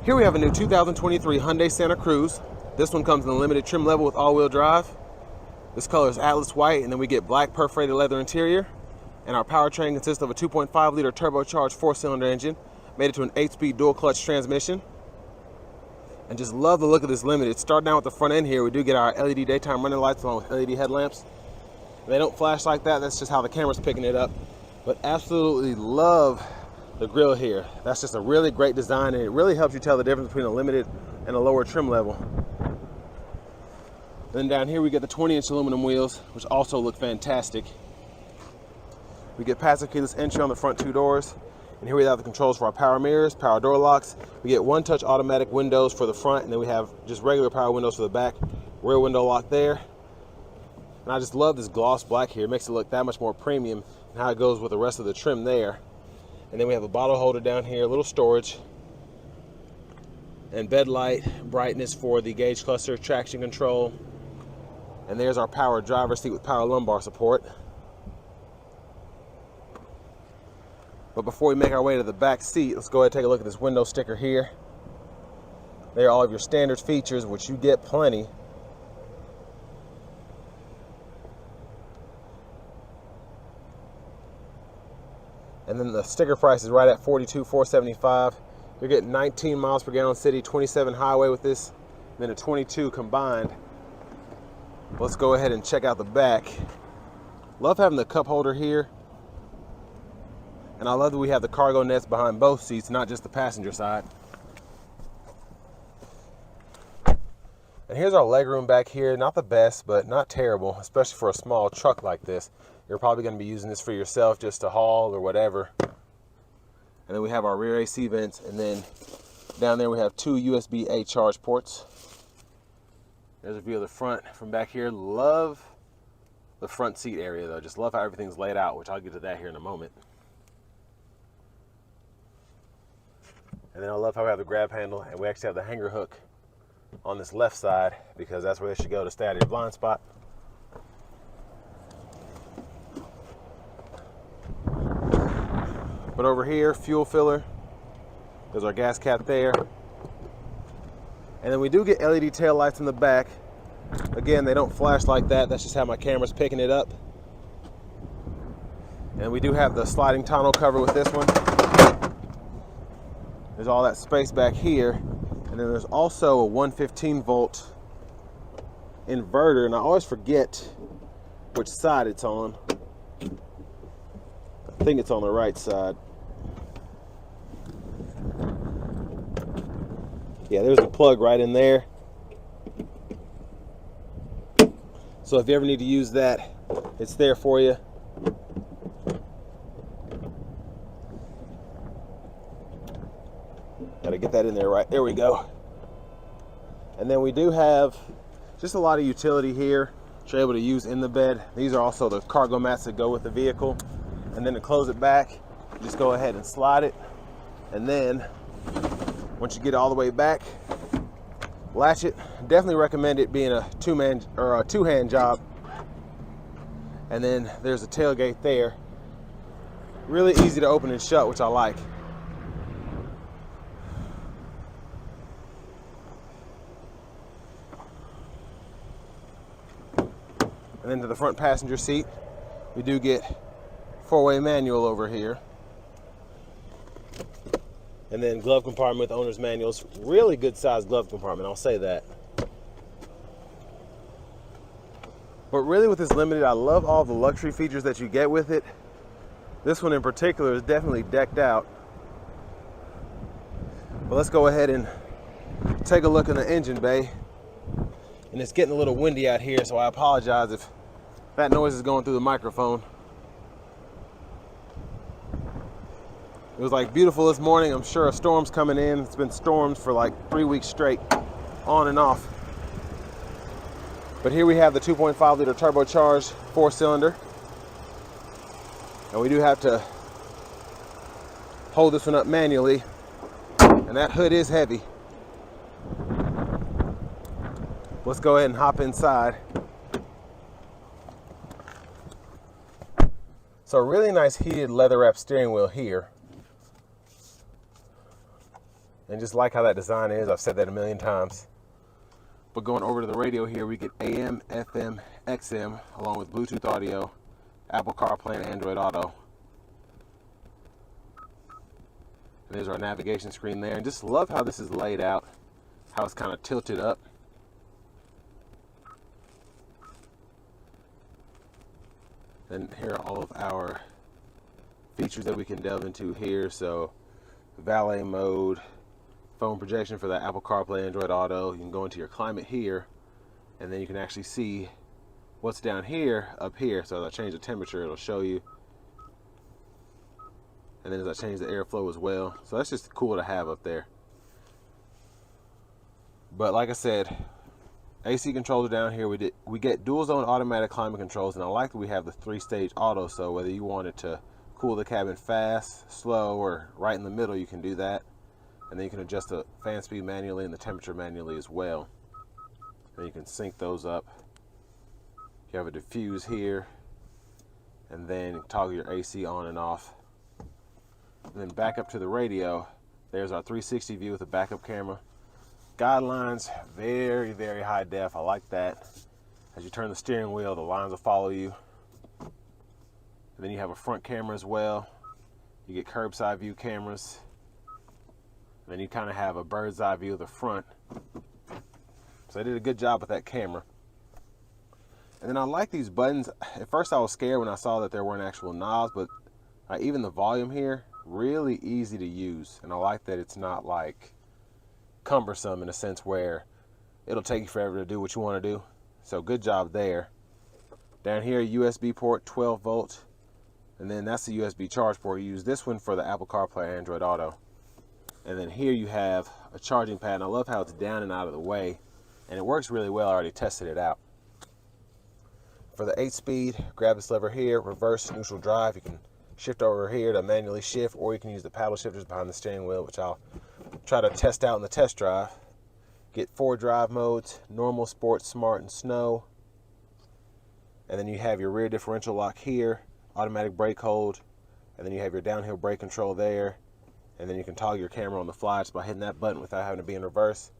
Here we have a new 2023 Hyundai Santa Cruz. This one comes in the limited trim level with all-wheel drive. This color is Atlas white, and then we get black perforated leather interior. And our powertrain consists of a 2.5-liter turbocharged 4-cylinder engine, made it to an 8-speed dual-clutch transmission. And just love the look of this Limited. Starting out with the front end here, we do get our LED daytime running lights along with LED headlamps. They don't flash like that, that's just how the camera's picking it up. But absolutely love the grille here. That's just a really great design, and it really helps you tell the difference between a Limited and a lower trim level. Then down here we get the 20-inch aluminum wheels, which also look fantastic. We get passive keyless entry on the front two doors. And here we have the controls for our power mirrors, power door locks. We get one-touch automatic windows for the front, and then we have just regular power windows for the back. Rear window lock there. And I just love this gloss black here. It makes it look that much more premium and how it goes with the rest of the trim there. And then we have a bottle holder down here, a little storage, and bed light brightness for the gauge cluster, traction control. And there's our power driver's seat with power lumbar support. But before we make our way to the back seat, let's go ahead and take a look at this window sticker here. There are all of your standard features, which you get plenty. And then the sticker price is right at $42,475. You're getting 19 miles per gallon city, 27 highway with this, and then a 22 combined. Let's go ahead and check out the back. Love having the cup holder here. And I love that we have the cargo nets behind both seats, not just the passenger side. And here's our legroom back here. Not the best, but not terrible, especially for a small truck like this. You're probably going to be using this for yourself just to haul or whatever. And then we have our rear AC vents, and then down there we have two USB-A charge ports. There's a view of the front from back here. Love the front seat area though. Just love how everything's laid out, which I'll get to that here in a moment. And then I love how we have the grab handle, and we actually have the hanger hook on this left side because that's where they should go to stay out of your blind spot. But over here, fuel filler. There's our gas cap there. And then we do get LED tail lights in the back. Again, they don't flash like that. That's just how my camera's picking it up. And we do have the sliding tonneau cover with this one. There's all that space back here. And then there's also a 115-volt inverter. And I always forget which side it's on. I think it's on the right side. Yeah, there's the plug right in there. So if you ever need to use that, it's there for you. Gotta get that in there right. There we go. And then we do have just a lot of utility here that you're able to use in the bed. These are also the cargo mats that go with the vehicle. And then to close it back, just go ahead and slide it. And then once you get it all the way back, latch it. Definitely recommend it being a two-man or a two-hand job. And then there's a tailgate there. Really easy to open and shut, which I like. And then to the front passenger seat, we do get four-way manual over here. And then glove compartment with owner's manuals. Really good sized glove compartment, I'll say that. But really with this Limited, I love all the luxury features that you get with it. This one in particular is definitely decked out. But let's go ahead and take a look in the engine bay. And it's getting a little windy out here, so I apologize if that noise is going through the microphone. It was like beautiful this morning. I'm sure a storm's coming in. It's been storms for like 3 weeks straight, on and off. But here we have the 2.5-liter turbocharged 4-cylinder. And we do have to hold this one up manually. And that hood is heavy. Let's go ahead and hop inside. So a really nice heated leather wrap steering wheel here. And just like how that design is, I've said that a million times. But going over to the radio here, we get AM, FM, XM, along with Bluetooth audio, Apple CarPlay, and Android Auto. And there's our navigation screen there. And just love how this is laid out, how it's kind of tilted up. And here are all of our features that we can delve into here. So valet mode, phone projection for the Apple CarPlay, Android Auto. You can go into your climate here, and then you can actually see what's down here up here. So as I change the temperature, it'll show you. And then as I change the airflow as well. So that's just cool to have up there. But like I said, AC controls are down here. We get dual zone automatic climate controls, and I like that we have the 3-stage auto, so whether you wanted to cool the cabin fast, slow, or right in the middle, you can do that. And then you can adjust the fan speed manually and the temperature manually as well. And you can sync those up. You have a diffuse here, and then toggle your AC on and off. And then back up to the radio, there's our 360 view with a backup camera. Guidelines, very, very high def. I like that. As you turn the steering wheel, the lines will follow you. And then you have a front camera as well. You get curbside view cameras. And then you kind of have a bird's eye view of the front. So they did a good job with that camera. And then I like these buttons. At first I was scared when I saw that there weren't actual knobs, but even the volume here, really easy to use. And I like that it's not like cumbersome in a sense where it'll take you forever to do what you want to do. So good job there. Down here, USB port, 12 volt, and then that's the USB charge port. You use this one for the Apple CarPlay, Android Auto. And then here you have a charging pad, and I love how it's down and out of the way, and it works really well. I already tested it out. For the 8-speed, grab this lever here, reverse, neutral drive. You can shift over here to manually shift, or you can use the paddle shifters behind the steering wheel, which I'll try to test out in the test drive. Get 4 drive modes: normal, sport, smart, and snow. And then you have your rear differential lock here, automatic brake hold, and then you have your downhill brake control there. And then you can toggle your camera on the fly just by hitting that button without having to be in reverse.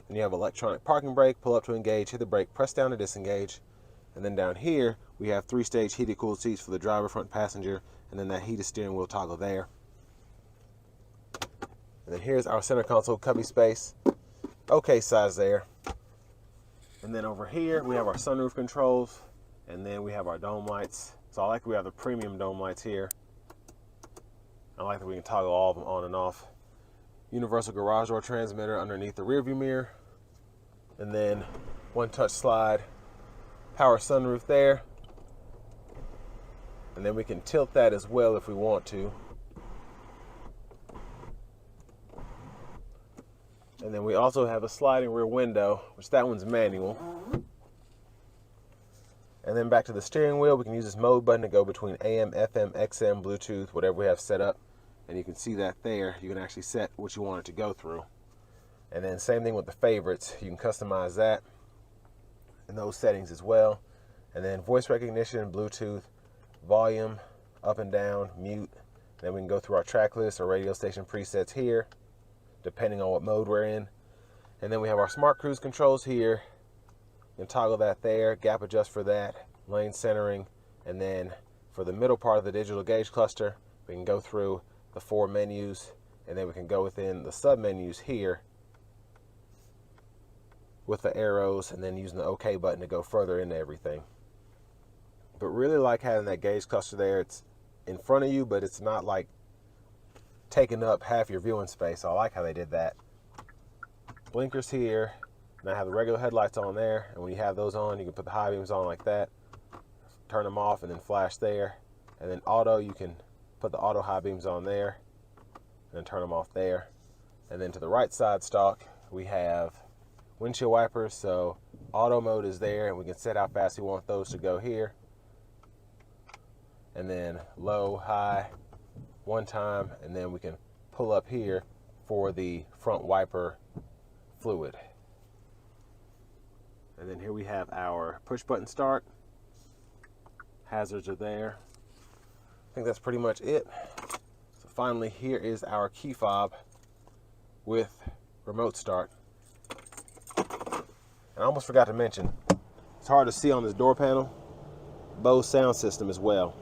Then you have electronic parking brake, pull up to engage, hit the brake, press down to disengage. And then down here, we have 3-stage heated cooled seats for the driver, front passenger, and then that heated steering wheel toggle there. And then here's our center console cubby space. Okay size there. And then over here, we have our sunroof controls, and then we have our dome lights. So I like that we have the premium dome lights here. I like that we can toggle all of them on and off. Universal garage door transmitter underneath the rear view mirror. And then one touch slide, power sunroof there. And then we can tilt that as well if we want to. And then we also have a sliding rear window, which that one's manual. And then back to the steering wheel, we can use this mode button to go between AM, FM, XM, Bluetooth, whatever we have set up. And you can see that there. You can actually set what you want it to go through. And then same thing with the favorites. You can customize that in those settings as well. And then voice recognition, Bluetooth, volume, up and down, mute. Then we can go through our track list or radio station presets here, depending on what mode we're in. And then we have our smart cruise controls here. You can toggle that there, gap adjust for that, lane centering. And then for the middle part of the digital gauge cluster, we can go through the 4 menus, and then we can go within the sub menus here with the arrows, and then using the OK button to go further into everything. But really like having that gauge cluster there. It's in front of you, but it's not like taking up half your viewing space. So I like how they did that. Blinkers here, and I have the regular headlights on there, and when you have those on, you can put the high beams on like that, turn them off, and then flash there. And then auto, you can put the auto high beams on there and then turn them off there. And then to the right side stock, we have windshield wipers. So auto mode is there, and we can set how fast we want those to go here. And then low, high, one time, and then we can pull up here for the front wiper fluid. And then here we have our push button start. Hazards are there. I think that's pretty much it. So finally, here is our key fob. with remote start. And I almost forgot to mention, it's hard to see on this door panel, Bose sound system as well.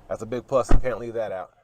That's a big plus, you can't leave that out.